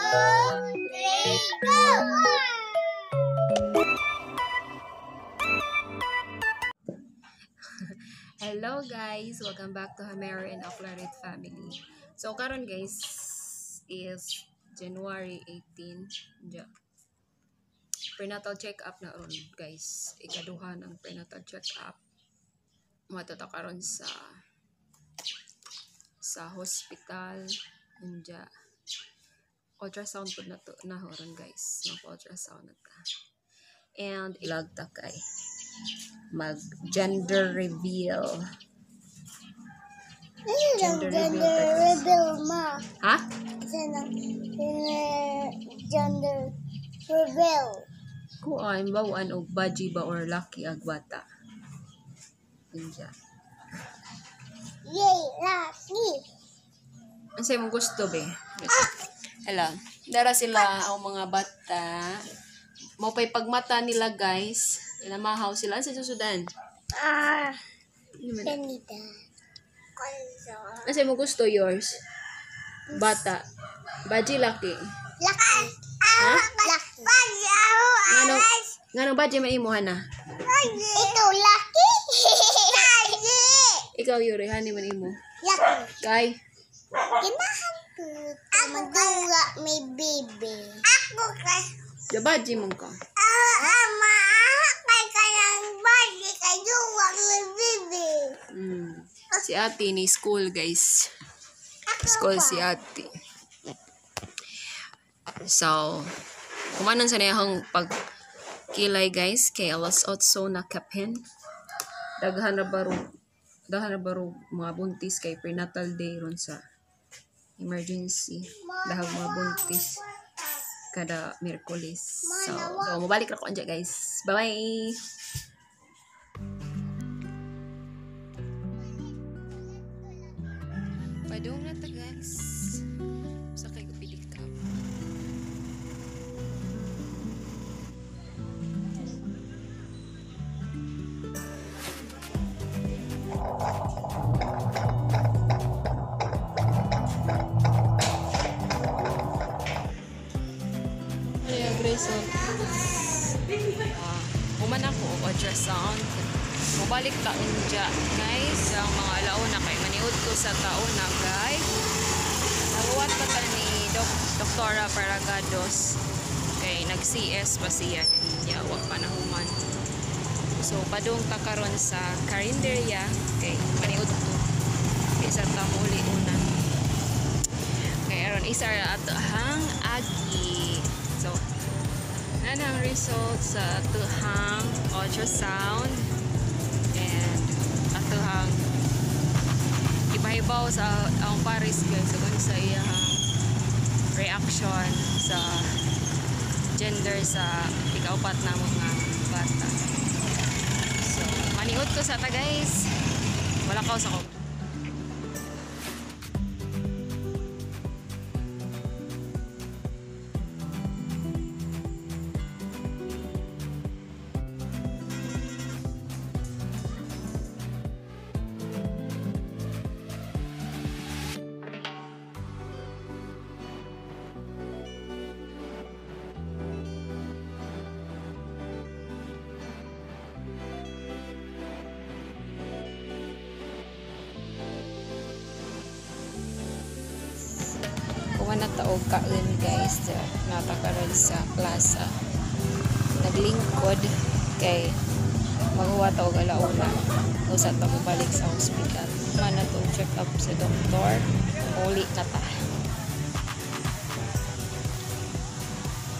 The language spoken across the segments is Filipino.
three, go! Hello guys, welcome back to Hamero and Oclaret family. So karon guys is January 18. Prenatal check-up na ron guys. Ikaduha ng prenatal check-up. Matata karon sa hospital. Anja ultrasound po na to na horon guys. Mag-ultrasound na ta. And ilag ta kay mag-gender reveal. Gender reveal, ma. Ha? Gender reveal. Kuan bawaan og baji ba or lucky agbata. Inja. Yay, lucky. Unsay mo gusto be? Hala, dara sila ang mga bata. Mo pay pagmata nila guys. Inamahaw sila sa susudan. Ganita. Unsay mo gusto yours? Bata. Baji lucky. Lucky. Ha? Lucky. Ngano baji maimo hana? Ito, lucky. Ikaw Yuri, hani man imo. Lucky. Kay Ginahan ko. Madura may baby. Ako kay. da baji man ka. Ama, kay kayang baby kayo wag may baby. Si ate ni school guys. School si ate. So, kumanon sa niyang pagkilay guys kay alas 8 na kapin. Daghan na baro mga buntis kay prenatal day ron sa emergency. Dahag mga buntis kada Miyerkules. So mabalik na ko anja guys. Bye-bye! Padung na ta guys. Sakay ko pilik ka. Ay, Grace. Human ako ultrasound. Mabalik ta unja guys. Ang mga alauna kay maniud ko sa taon na guys. Nabuwat pa ta ni Doktora Paragados. Kay nag-CS pa siya kanya wa pa na human. So padung ta karon sa karinderya kay maniud ko. Kay sa tamuli una. Kay aron isa ato hang agi. So nanang result sa tuhang ultrasound and atuhang ibahibaw sa ang Paris guys kung sa iyang reaction sa gender sa ikaupat na mga bata. So maniud ko sa ta guys. Wala ka sa ko. Kuha na taog kain guys. Natakaroon sa plaza. Naglingkod kay maghuwa taog alauna. Usa ta balik sa hospital. Mana to check up sa doktor. Uli na ta.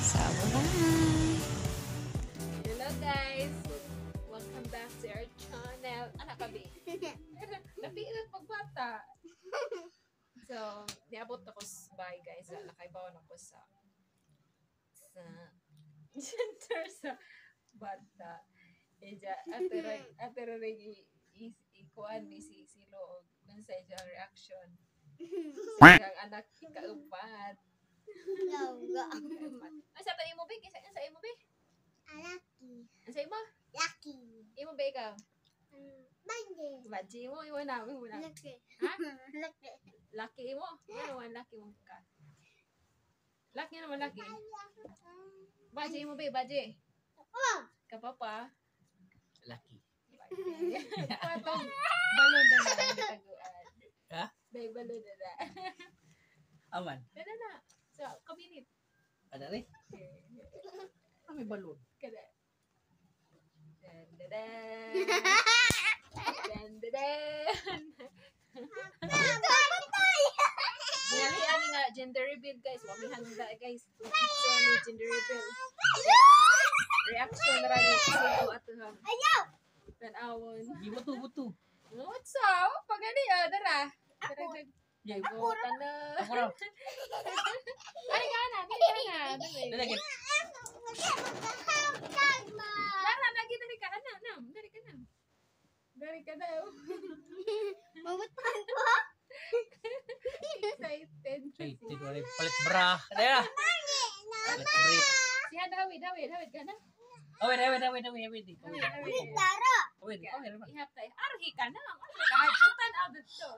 Sabunan. Hello guys. Welcome back to our channel. Anak kabi. Napiilan pagbata. So, niabot ako sa bahay guys. Nakaibawan ako sa gender sa bata. Atero rin ikuan ni si Silo kung sa iyang reaction. Sa iyang anak ikaupat. Ang sa imo ba? Ang sa imo ba? Lucky. Ang sa imo? Lucky. Imo ba ikaw? Baji. Baji mo? Imo na. Lucky. Ha? Lucky. Lucky mo? Ano ang lucky mo ka? Laki naman laki. Baji mo ba, baji? Oh. Kapapa. Laki. Patong balon na na taguan. Ha? Bay balon na. Aman. Dada na. So, kabinit. Ada rin? May balon. Kada. Dan dan. Dan dan. Dinalian nga gender reveal guys. Wami handa guys. So ni gender reveal. Reaction na rin sa ato ha. Ayaw. Tanawon. Di buto-buto. What's up? Pagani dara. Jay mo na. Ako raw. Ari ka na, dali ka na. Lalagyan. Dara lagi dali ka na. Dali ka na. Dali ka na. Mabutan ko. Excited. Ay, tigwari. Palit bra. Ada ya? Palit bra. Siya Dawid ka na. Awit. Dawid. Tara. Awit. Ihap tayo. Arhi ka na. Kahajutan out dito.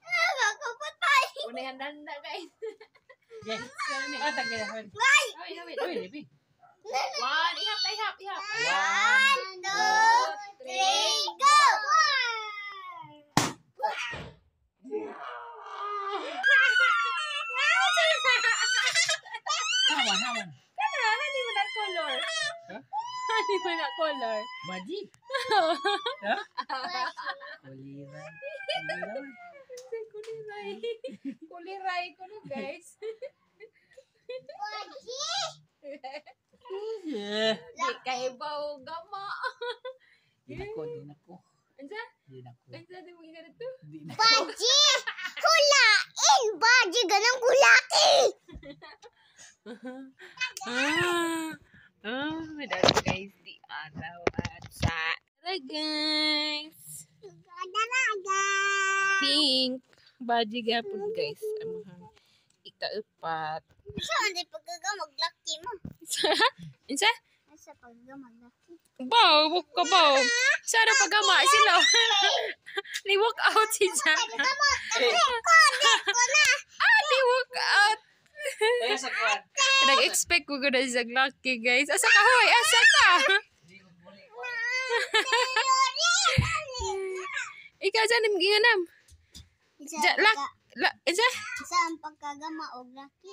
Ako patay. Unahan na guys. Yes. Ah, tagay. Awit. Dawid. Awit, Lipi. One. Ihap tayo. Ihap. 1, 2, 3, go! Hawan. Kana, hindi mo na color. Ha? Hindi mo na color. Baji. Ha? Kuliran. Kuliray ko no guys. Yeah. Di kay baw gama. Di nako. Ansa? Di nako. Ansa di mo ganito? Di nako. Baji! Kulain! Baji! Ganang kulaki! Madami guys di araw at sa guys. Dalaga! Pink. Baji gapon guys. Ika-upat. Saan di pagkagamaglaki mo? Insa? Sa pagkagamaglaki. Baw, walk ka baw. Sana pagama sila. Ni-walk out si Jan. Ni-walk out. Ay, sa kuwan. Nag-expect ko na sa lucky guys. Asa ka, hoy? Asa ka? Ikaw dyan, ginganam. Isa? Saan pagkagama o laki?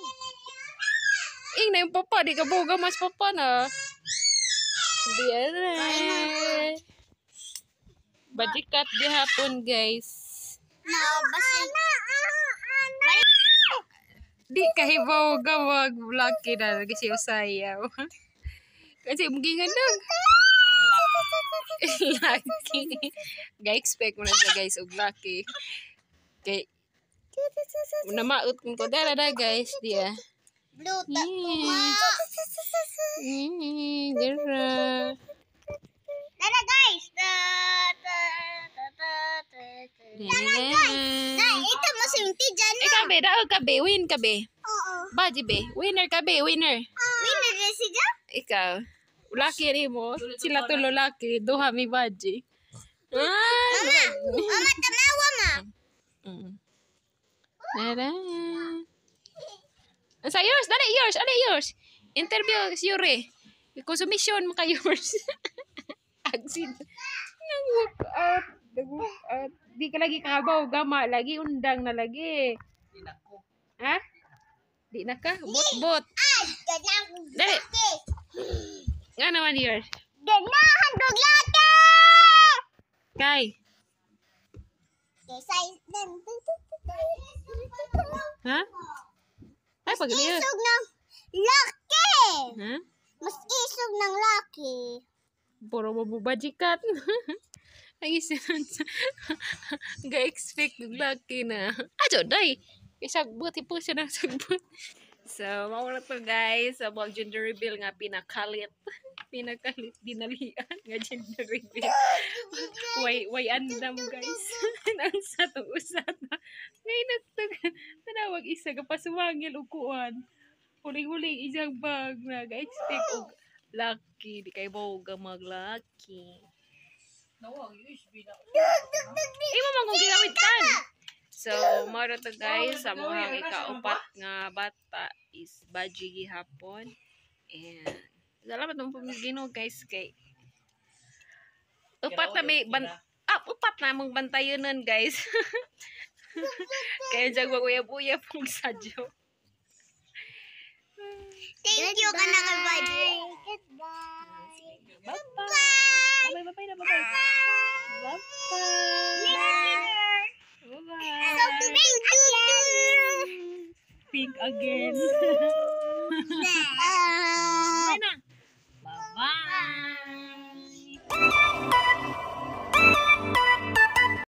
Ing na yung papa. Di ka buga mas papa na. Di Badikat di hapon guys. Nabasin. Di kahibaw gawag lucky na kasi usayaw. Kasi mugingan lang. Lucky. Ga-expect mo na siya guys og lucky. Kay namaut ko dara guys dia. Blue Dara. Tara guys! Nay, ito mo simti dyan na. Kabe, daog kabe, win kabe. Oo. Baji be, winner kabe, winner. Winner rin siya? Ikaw. Laki rin mo. Sila tulo laki. Duha mi baji. Mama, tamawa ma. Tara. Sa yours, dali yours, yours. Interview si Yuri. Consumption mo ka yours. Agsin. Nag-walk out. Di ka lagi kabaw, gama. Lagi undang na lagi. Di nako. Ha? Di na ka? Bot. Ay, ganang Dali. laki. Nga naman yours. Ganahan dog laki! Kay. Kaysa isdan. Ha? Ay, pag niyo. Isog ng laki! Ha? Mas isog ng laki. Puro mabubajikat. Nagisin sa ga-expect yung laki na. Ajo, day. Isagbot, ipo siya ng sagbot. So, mauna to guys. Sa mga gender reveal nga pinakalit. Pinakalit dinalian nga gender reveal. Way andam guys. Nang sa to usata. Ngayon tanawag isa kapasuwangil ukuan. Huling-huling isang bag na ga-expect og lucky. Di kay boga maglaki. Nawag, USB na. Imo man kung ginamit kan. So, maro to guys, sa mga ikaupat nga bata is Baji gihapon. And salamat ng pamigino guys kay upat na mong bantayon nun guys. Kaya dyan maguya-buya pong sadyo. Thank you ka na kay Buddy. Goodbye. Bye-bye. Bye-bye na, bye-bye. Bye-bye. Bye-bye. So pink again. Pink again.